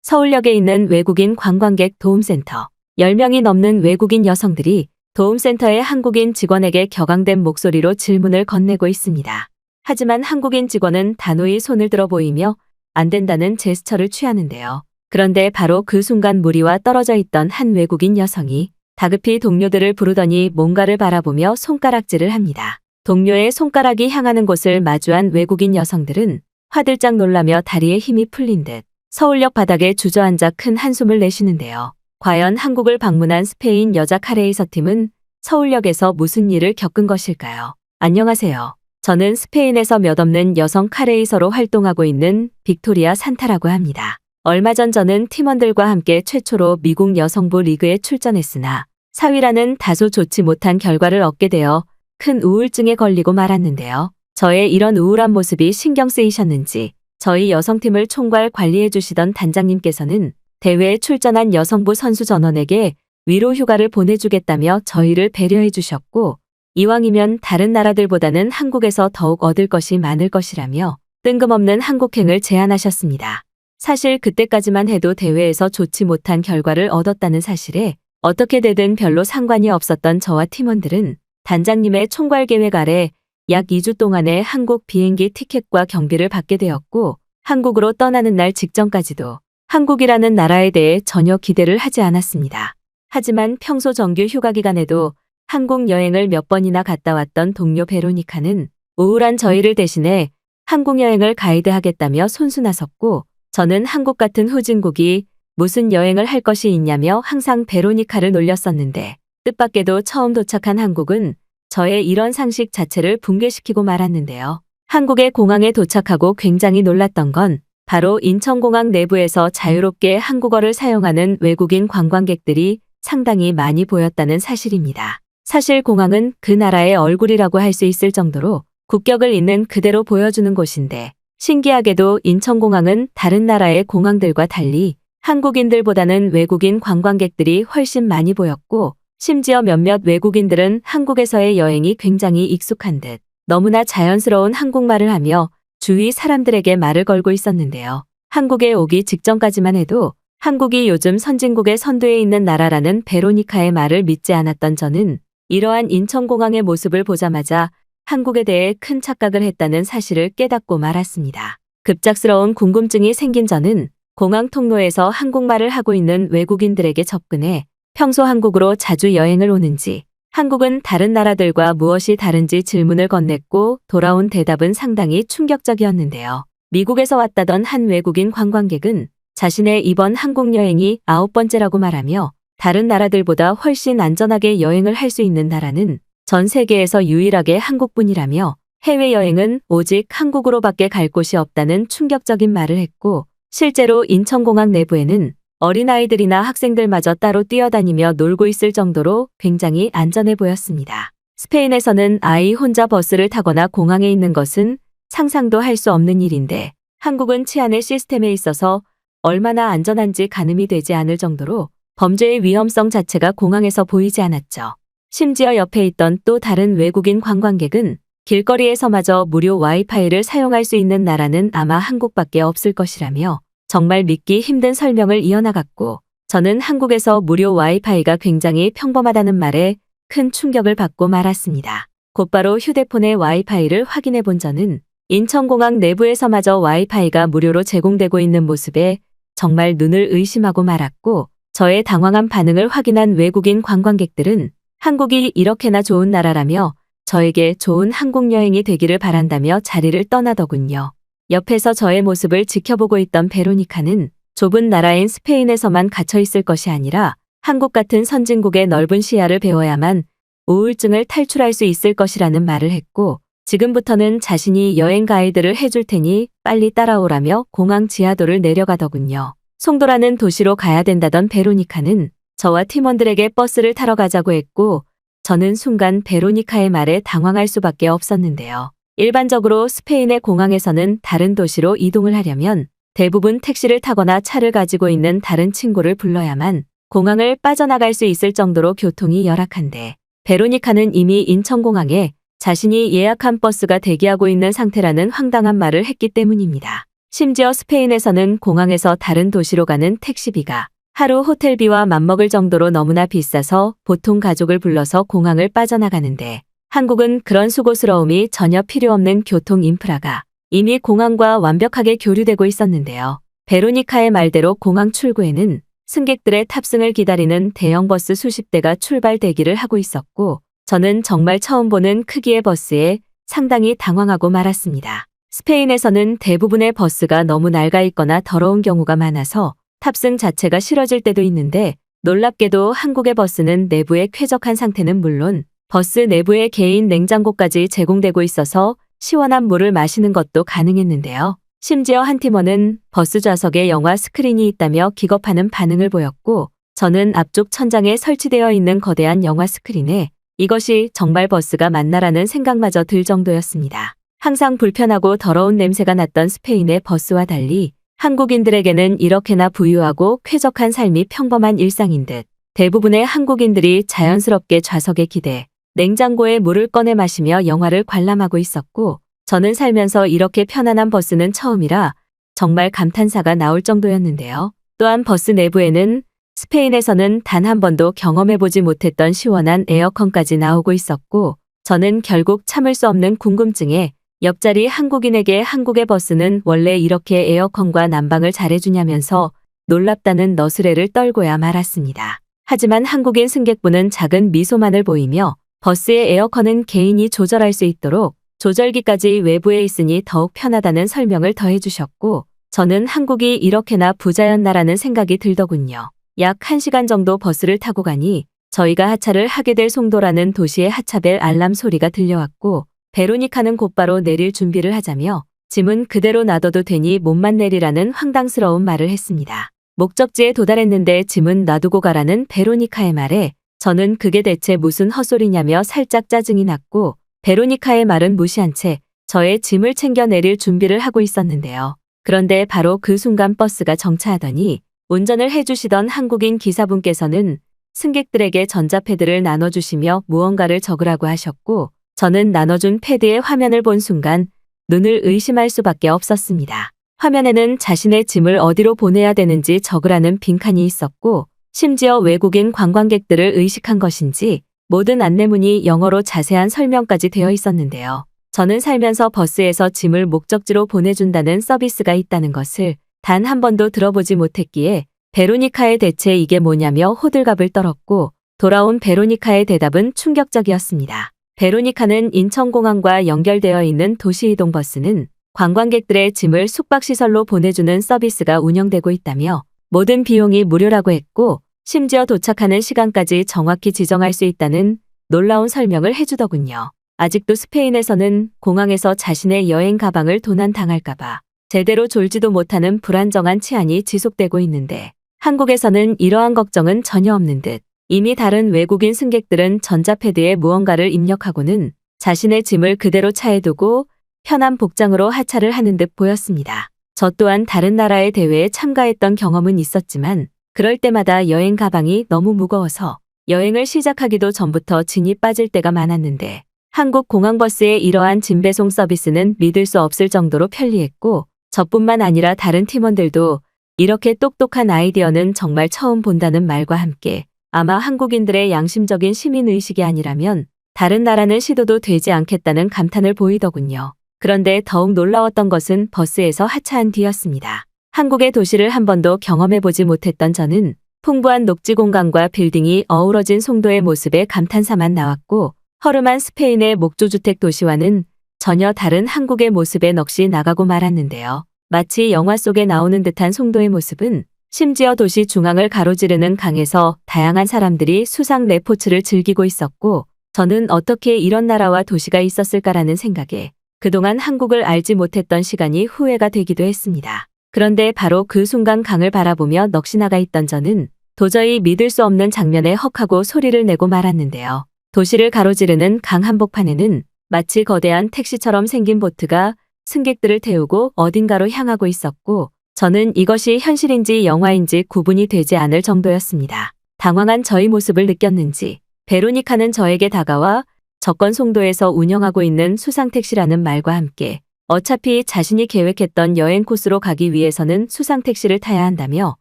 서울역에 있는 외국인 관광객 도움센터. 10명이 넘는 외국인 여성들이 도움센터의 한국인 직원에게 격앙된 목소리로 질문을 건네고 있습니다. 하지만 한국인 직원은 단호히 손을 들어 보이며 안 된다는 제스처를 취하는데요. 그런데 바로 그 순간 무리와 떨어져 있던 한 외국인 여성이 다급히 동료들을 부르더니 뭔가를 바라보며 손가락질을 합니다. 동료의 손가락이 향하는 곳을 마주한 외국인 여성들은 화들짝 놀라며 다리에 힘이 풀린 듯 서울역 바닥에 주저앉아 큰 한숨을 내쉬는데요. 과연 한국을 방문한 스페인 여자 카레이서 팀은 서울역에서 무슨 일을 겪은 것일까요? 안녕하세요. 저는 스페인에서 몇 없는 여성 카레이서로 활동하고 있는 빅토리아 산타라고 합니다. 얼마 전 저는 팀원들과 함께 최초로 미국 여성부 리그에 출전했으나 4위라는 다소 좋지 못한 결과를 얻게 되어 큰 우울증에 걸리고 말았는데요. 저의 이런 우울한 모습이 신경 쓰이셨는지 저희 여성팀을 총괄 관리해 주시던 단장님께서는 대회에 출전한 여성부 선수 전원에게 위로 휴가를 보내주겠다며 저희를 배려해 주셨고 이왕이면 다른 나라들보다는 한국에서 더욱 얻을 것이 많을 것이라며 뜬금없는 한국행을 제안하셨습니다. 사실 그때까지만 해도 대회에서 좋지 못한 결과를 얻었다는 사실에 어떻게 되든 별로 상관이 없었던 저와 팀원들은 단장님의 총괄 계획 아래 약 2주 동안의 한국 비행기 티켓과 경비를 받게 되었고 한국으로 떠나는 날 직전까지도 한국이라는 나라에 대해 전혀 기대를 하지 않았습니다. 하지만 평소 정규 휴가 기간에도 한국 여행을 몇 번이나 갔다 왔던 동료 베로니카는 우울한 저희를 대신해 한국 여행을 가이드하겠다며 손수 나섰고 저는 한국 같은 후진국이 무슨 여행을 할 것이 있냐며 항상 베로니카를 놀렸었는데 뜻밖에도 처음 도착한 한국은 저의 이런 상식 자체를 붕괴시키고 말았는데요. 한국의 공항에 도착하고 굉장히 놀랐던 건 바로 인천공항 내부에서 자유롭게 한국어를 사용하는 외국인 관광객들이 상당히 많이 보였다는 사실입니다. 사실 공항은 그 나라의 얼굴이라고 할 수 있을 정도로 국격을 있는 그대로 보여주는 곳인데 신기하게도 인천공항은 다른 나라의 공항들과 달리 한국인들보다는 외국인 관광객들이 훨씬 많이 보였고 심지어 몇몇 외국인들은 한국에서의 여행이 굉장히 익숙한 듯 너무나 자연스러운 한국말을 하며 주위 사람들에게 말을 걸고 있었는데요. 한국에 오기 직전까지만 해도 한국이 요즘 선진국의 선두에 있는 나라라는 베로니카의 말을 믿지 않았던 저는 이러한 인천공항의 모습을 보자마자 한국에 대해 큰 착각을 했다는 사실을 깨닫고 말았습니다. 급작스러운 궁금증이 생긴 저는 공항 통로에서 한국말을 하고 있는 외국인들에게 접근해 평소 한국으로 자주 여행을 오는지, 한국은 다른 나라들과 무엇이 다른지 질문을 건넸고 돌아온 대답은 상당히 충격적이었는데요. 미국에서 왔다던 한 외국인 관광객은 자신의 이번 한국 여행이 9번째라고 말하며 다른 나라들보다 훨씬 안전하게 여행을 할 수 있는 나라는 전 세계에서 유일하게 한국뿐이라며 해외여행은 오직 한국으로밖에 갈 곳이 없다는 충격적인 말을 했고 실제로 인천공항 내부에는 어린아이들이나 학생들마저 따로 뛰어다니며 놀고 있을 정도로 굉장히 안전해 보였습니다. 스페인에서는 아이 혼자 버스를 타거나 공항에 있는 것은 상상도 할 수 없는 일인데 한국은 치안의 시스템에 있어서 얼마나 안전한지 가늠이 되지 않을 정도로 범죄의 위험성 자체가 공항에서 보이지 않았죠. 심지어 옆에 있던 또 다른 외국인 관광객은 길거리에서마저 무료 와이파이를 사용할 수 있는 나라는 아마 한국밖에 없을 것이라며 정말 믿기 힘든 설명을 이어나갔고 저는 한국에서 무료 와이파이가 굉장히 평범하다는 말에 큰 충격을 받고 말았습니다. 곧바로 휴대폰의 와이파이를 확인해 본 저는 인천공항 내부에서마저 와이파이가 무료로 제공되고 있는 모습에 정말 눈을 의심하고 말았고 저의 당황한 반응을 확인한 외국인 관광객들은 한국이 이렇게나 좋은 나라라며 저에게 좋은 한국 여행이 되기를 바란다며 자리를 떠나더군요. 옆에서 저의 모습을 지켜보고 있던 베로니카는 좁은 나라인 스페인에서만 갇혀 있을 것이 아니라 한국 같은 선진국의 넓은 시야를 배워야만 우울증을 탈출할 수 있을 것이라는 말을 했고 지금부터는 자신이 여행 가이드를 해줄 테니 빨리 따라오라며 공항 지하도를 내려가더군요. 송도라는 도시로 가야 된다던 베로니카는 저와 팀원들에게 버스를 타러 가자고 했고 저는 순간 베로니카의 말에 당황할 수밖에 없었는데요. 일반적으로 스페인의 공항에서는 다른 도시로 이동을 하려면 대부분 택시를 타거나 차를 가지고 있는 다른 친구를 불러야만 공항을 빠져나갈 수 있을 정도로 교통이 열악한데 베로니카는 이미 인천공항에 자신이 예약한 버스가 대기하고 있는 상태라는 황당한 말을 했기 때문입니다. 심지어 스페인에서는 공항에서 다른 도시로 가는 택시비가 하루 호텔비와 맞먹을 정도로 너무나 비싸서 보통 가족을 불러서 공항을 빠져나가는데 한국은 그런 수고스러움이 전혀 필요 없는 교통 인프라가 이미 공항과 완벽하게 교류되고 있었는데요. 베로니카의 말대로 공항 출구에는 승객들의 탑승을 기다리는 대형 버스 수십 대가 출발 대기를 하고 있었고 저는 정말 처음 보는 크기의 버스에 상당히 당황하고 말았습니다. 스페인에서는 대부분의 버스가 너무 낡아 있거나 더러운 경우가 많아서 탑승 자체가 싫어질 때도 있는데 놀랍게도 한국의 버스는 내부의 쾌적한 상태는 물론 버스 내부에 개인 냉장고까지 제공되고 있어서 시원한 물을 마시는 것도 가능했는데요. 심지어 한 팀원은 버스 좌석에 영화 스크린이 있다며 기겁하는 반응을 보였고 저는 앞쪽 천장에 설치되어 있는 거대한 영화 스크린에 이것이 정말 버스가 맞나라는 생각마저 들 정도였습니다. 항상 불편하고 더러운 냄새가 났던 스페인의 버스와 달리 한국인들에게는 이렇게나 부유하고 쾌적한 삶이 평범한 일상인 듯 대부분의 한국인들이 자연스럽게 좌석에 기대 냉장고에 물을 꺼내 마시며 영화를 관람하고 있었고 저는 살면서 이렇게 편안한 버스는 처음이라 정말 감탄사가 나올 정도였는데요. 또한 버스 내부에는 스페인에서는 단 한 번도 경험해보지 못했던 시원한 에어컨까지 나오고 있었고 저는 결국 참을 수 없는 궁금증에 옆자리 한국인에게 한국의 버스는 원래 이렇게 에어컨과 난방을 잘해주냐면서 놀랍다는 너스레를 떨고야 말았습니다. 하지만 한국인 승객분은 작은 미소만을 보이며 버스의 에어컨은 개인이 조절할 수 있도록 조절기까지 외부에 있으니 더욱 편하다는 설명을 더해주셨고 저는 한국이 이렇게나 부자였나라는 생각이 들더군요. 약 1시간 정도 버스를 타고 가니 저희가 하차를 하게 될 송도라는 도시의 하차벨 알람 소리가 들려왔고 베로니카는 곧바로 내릴 준비를 하자며 짐은 그대로 놔둬도 되니 몸만 내리라는 황당스러운 말을 했습니다. 목적지에 도달했는데 짐은 놔두고 가라는 베로니카의 말에 저는 그게 대체 무슨 헛소리냐며 살짝 짜증이 났고 베로니카의 말은 무시한 채 저의 짐을 챙겨 내릴 준비를 하고 있었는데요. 그런데 바로 그 순간 버스가 정차하더니 운전을 해주시던 한국인 기사분께서는 승객들에게 전자패드를 나눠주시며 무언가를 적으라고 하셨고 저는 나눠준 패드의 화면을 본 순간 눈을 의심할 수밖에 없었습니다. 화면에는 자신의 짐을 어디로 보내야 되는지 적으라는 빈칸이 있었고 심지어 외국인 관광객들을 의식한 것인지 모든 안내문이 영어로 자세한 설명까지 되어 있었는데요. 저는 살면서 버스에서 짐을 목적지로 보내준다는 서비스가 있다는 것을 단 한 번도 들어보지 못했기에 베로니카의 대체 이게 뭐냐며 호들갑을 떨었고 돌아온 베로니카의 대답은 충격적이었습니다. 베로니카는 인천공항과 연결되어 있는 도시이동 버스는 관광객들의 짐을 숙박시설로 보내주는 서비스가 운영되고 있다며 모든 비용이 무료라고 했고 심지어 도착하는 시간까지 정확히 지정할 수 있다는 놀라운 설명을 해주더군요. 아직도 스페인에서는 공항에서 자신의 여행 가방을 도난당할까봐 제대로 졸지도 못하는 불안정한 치안이 지속되고 있는데 한국에서는 이러한 걱정은 전혀 없는 듯 이미 다른 외국인 승객들은 전자패드에 무언가를 입력하고는 자신의 짐을 그대로 차에 두고 편한 복장으로 하차를 하는 듯 보였습니다. 저 또한 다른 나라의 대회에 참가했던 경험은 있었지만 그럴 때마다 여행 가방이 너무 무거워서 여행을 시작하기도 전부터 진이 빠질 때가 많았는데 한국 공항버스의 이러한 짐 배송 서비스는 믿을 수 없을 정도로 편리했고 저뿐만 아니라 다른 팀원들도 이렇게 똑똑한 아이디어는 정말 처음 본다는 말과 함께 아마 한국인들의 양심적인 시민의식이 아니라면 다른 나라는 시도도 되지 않겠다는 감탄을 보이더군요. 그런데 더욱 놀라웠던 것은 버스에서 하차한 뒤였습니다. 한국의 도시를 한 번도 경험해보지 못했던 저는 풍부한 녹지 공간과 빌딩이 어우러진 송도의 모습에 감탄사만 나왔고 허름한 스페인의 목조주택 도시와는 전혀 다른 한국의 모습에 넋이 나가고 말았는데요. 마치 영화 속에 나오는 듯한 송도의 모습은 심지어 도시 중앙을 가로지르는 강에서 다양한 사람들이 수상 레포츠를 즐기고 있었고 저는 어떻게 이런 나라와 도시가 있었을까라는 생각에 그동안 한국을 알지 못했던 시간이 후회가 되기도 했습니다. 그런데 바로 그 순간 강을 바라보며 넋이 나가 있던 저는 도저히 믿을 수 없는 장면에 헉하고 소리를 내고 말았는데요. 도시를 가로지르는 강 한복판에는 마치 거대한 택시처럼 생긴 보트가 승객들을 태우고 어딘가로 향하고 있었고 저는 이것이 현실인지 영화인지 구분이 되지 않을 정도였습니다. 당황한 저의 모습을 느꼈는지 베로니카는 저에게 다가와 저건 송도에서 운영하고 있는 수상택시라는 말과 함께 어차피 자신이 계획했던 여행 코스로 가기 위해서는 수상택시를 타야 한다며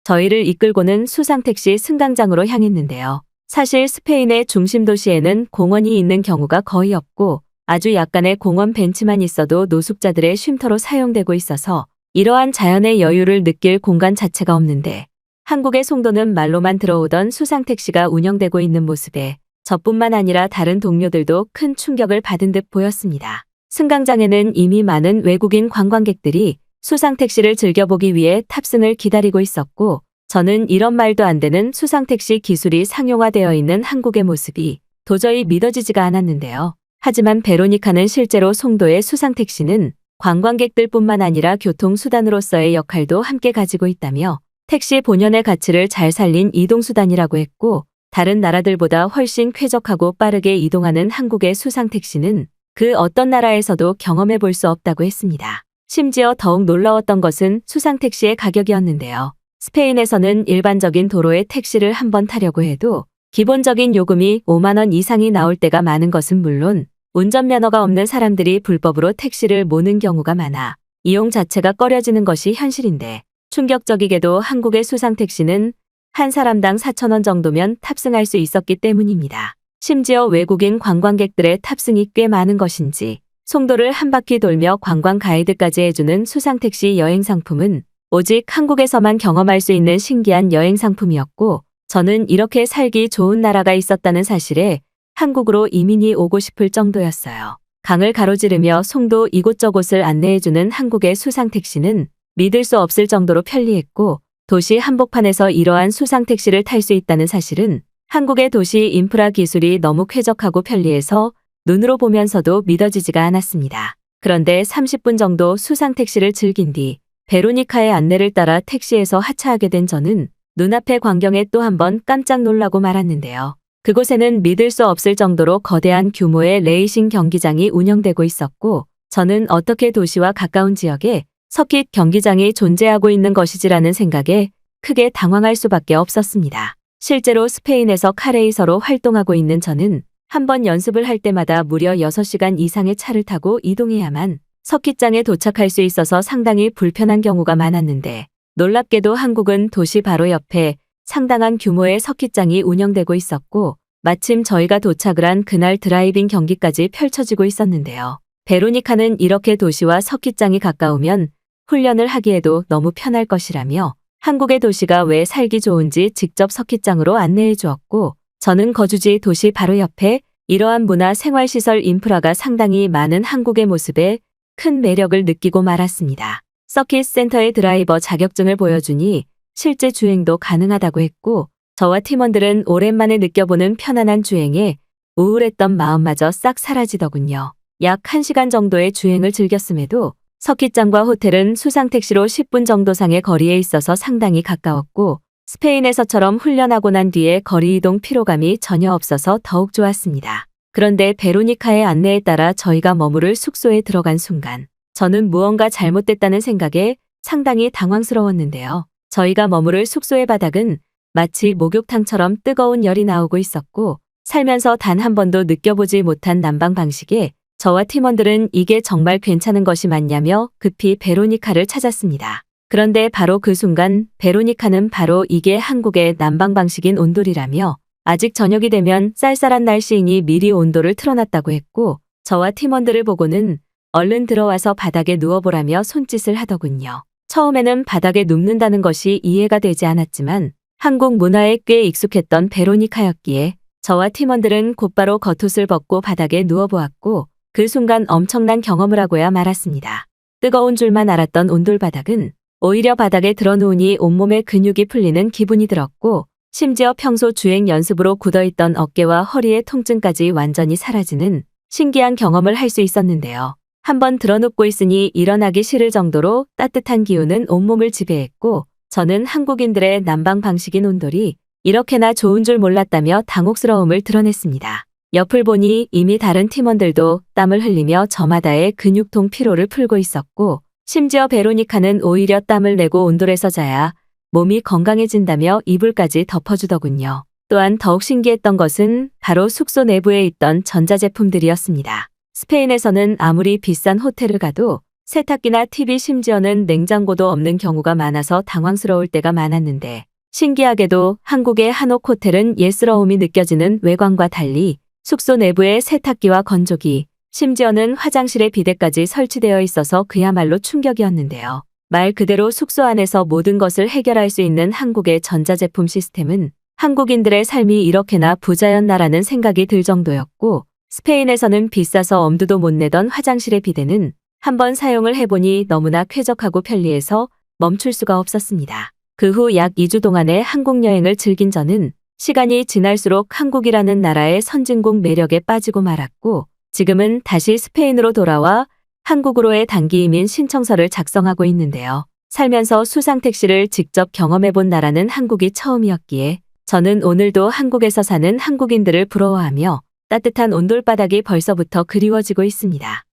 저희를 이끌고는 수상택시 승강장으로 향했는데요. 사실 스페인의 중심 도시에는 공원이 있는 경우가 거의 없고 아주 약간의 공원 벤치만 있어도 노숙자들의 쉼터로 사용되고 있어서 이러한 자연의 여유를 느낄 공간 자체가 없는데 한국의 송도는 말로만 들어오던 수상택시가 운영되고 있는 모습에 저뿐만 아니라 다른 동료들도 큰 충격을 받은 듯 보였습니다. 승강장에는 이미 많은 외국인 관광객들이 수상택시를 즐겨보기 위해 탑승을 기다리고 있었고 저는 이런 말도 안 되는 수상택시 기술이 상용화되어 있는 한국의 모습이 도저히 믿어지지가 않았는데요. 하지만 베로니카는 실제로 송도의 수상택시는 관광객들뿐만 아니라 교통수단으로서의 역할도 함께 가지고 있다며 택시 본연의 가치를 잘 살린 이동수단이라고 했고 다른 나라들보다 훨씬 쾌적하고 빠르게 이동하는 한국의 수상택시는 그 어떤 나라에서도 경험해 볼 수 없다고 했습니다. 심지어 더욱 놀라웠던 것은 수상택시의 가격이었는데요. 스페인에서는 일반적인 도로의 택시를 한번 타려고 해도 기본적인 요금이 5만 원 이상이 나올 때가 많은 것은 물론 운전면허가 없는 사람들이 불법으로 택시를 모는 경우가 많아 이용 자체가 꺼려지는 것이 현실인데 충격적이게도 한국의 수상택시는 한 사람당 4,000원 정도면 탑승할 수 있었기 때문입니다. 심지어 외국인 관광객들의 탑승이 꽤 많은 것인지 송도를 한 바퀴 돌며 관광 가이드까지 해주는 수상택시 여행 상품은 오직 한국에서만 경험할 수 있는 신기한 여행 상품이었고 저는 이렇게 살기 좋은 나라가 있었다는 사실에 한국으로 이민이 오고 싶을 정도였어요. 강을 가로지르며 송도 이곳저곳을 안내해주는 한국의 수상택시는 믿을 수 없을 정도로 편리했고 도시 한복판에서 이러한 수상택시를 탈 수 있다는 사실은 한국의 도시 인프라 기술이 너무 쾌적하고 편리해서 눈으로 보면서도 믿어지지가 않았습니다. 그런데 30분 정도 수상택시를 즐긴 뒤 베로니카의 안내를 따라 택시에서 하차하게 된 저는 눈앞의 광경에 또 한 번 깜짝 놀라고 말았는데요. 그곳에는 믿을 수 없을 정도로 거대한 규모의 레이싱 경기장이 운영되고 있었고 저는 어떻게 도시와 가까운 지역에 서킷 경기장이 존재하고 있는 것이지라는 생각에 크게 당황할 수밖에 없었습니다. 실제로 스페인에서 카레이서로 활동하고 있는 저는 한번 연습을 할 때마다 무려 6시간 이상의 차를 타고 이동해야만 서킷장에 도착할 수 있어서 상당히 불편한 경우가 많았는데 놀랍게도 한국은 도시 바로 옆에 상당한 규모의 서킷장이 운영되고 있었고 마침 저희가 도착을 한 그날 드라이빙 경기까지 펼쳐지고 있었는데요. 베로니카는 이렇게 도시와 서킷장이 가까우면 훈련을 하기에도 너무 편할 것이라며 한국의 도시가 왜 살기 좋은지 직접 서킷장으로 안내해 주었고 저는 거주지 도시 바로 옆에 이러한 문화 생활시설 인프라가 상당히 많은 한국의 모습에 큰 매력을 느끼고 말았습니다. 서킷 센터의 드라이버 자격증을 보여주니 실제 주행도 가능하다고 했고 저와 팀원들은 오랜만에 느껴보는 편안한 주행에 우울했던 마음마저 싹 사라지더군요. 약 1시간 정도의 주행을 즐겼음에도 서킷장과 호텔은 수상택시로 10분 정도상의 거리에 있어서 상당히 가까웠고 스페인에서처럼 훈련하고 난 뒤에 거리 이동 피로감이 전혀 없어서 더욱 좋았습니다. 그런데 베로니카의 안내에 따라 저희가 머무를 숙소에 들어간 순간 저는 무언가 잘못됐다는 생각에 상당히 당황스러웠는데요. 저희가 머무를 숙소의 바닥은 마치 목욕탕처럼 뜨거운 열이 나오고 있었고 살면서 단 한 번도 느껴보지 못한 난방 방식에 저와 팀원들은 이게 정말 괜찮은 것이 맞냐며 급히 베로니카를 찾았습니다. 그런데 바로 그 순간 베로니카는 바로 이게 한국의 난방 방식인 온돌이라며 아직 저녁이 되면 쌀쌀한 날씨이니 미리 온도를 틀어놨다고 했고 저와 팀원들을 보고는 얼른 들어와서 바닥에 누워보라며 손짓을 하더군요. 처음에는 바닥에 눕는다는 것이 이해가 되지 않았지만 한국 문화에 꽤 익숙했던 베로니카였기에 저와 팀원들은 곧바로 겉옷을 벗고 바닥에 누워보았고 그 순간 엄청난 경험을 하고야 말았습니다. 뜨거운 줄만 알았던 온돌바닥은 오히려 바닥에 들어누우니 온몸의 근육이 풀리는 기분이 들었고 심지어 평소 주행 연습으로 굳어있던 어깨와 허리의 통증까지 완전히 사라지는 신기한 경험을 할 수 있었는데요. 한번 들어눕고 있으니 일어나기 싫을 정도로 따뜻한 기운은 온몸을 지배했고 저는 한국인들의 난방 방식인 온돌이 이렇게나 좋은 줄 몰랐다며 당혹스러움을 드러냈습니다. 옆을 보니 이미 다른 팀원들도 땀을 흘리며 저마다의 근육통 피로를 풀고 있었고 심지어 베로니카는 오히려 땀을 내고 온돌에서 자야 몸이 건강해진다며 이불까지 덮어주더군요. 또한 더욱 신기했던 것은 바로 숙소 내부에 있던 전자제품들이었습니다. 스페인에서는 아무리 비싼 호텔을 가도 세탁기나 TV 심지어는 냉장고도 없는 경우가 많아서 당황스러울 때가 많았는데 신기하게도 한국의 한옥 호텔은 예스러움이 느껴지는 외관과 달리 숙소 내부에 세탁기와 건조기, 심지어는 화장실에 비데까지 설치되어 있어서 그야말로 충격이었는데요. 말 그대로 숙소 안에서 모든 것을 해결할 수 있는 한국의 전자제품 시스템은 한국인들의 삶이 이렇게나 부자였나라는 생각이 들 정도였고, 스페인에서는 비싸서 엄두도 못 내던 화장실의 비데는 한번 사용을 해보니 너무나 쾌적하고 편리해서 멈출 수가 없었습니다. 그 후 약 2주 동안의 한국 여행을 즐긴 저는 시간이 지날수록 한국이라는 나라의 선진국 매력에 빠지고 말았고, 지금은 다시 스페인으로 돌아와 한국으로의 단기 이민 신청서를 작성하고 있는데요. 살면서 수상택시를 직접 경험해본 나라는 한국이 처음이었기에 저는 오늘도 한국에서 사는 한국인들을 부러워하며 따뜻한 온돌바닥이 벌써부터 그리워지고 있습니다.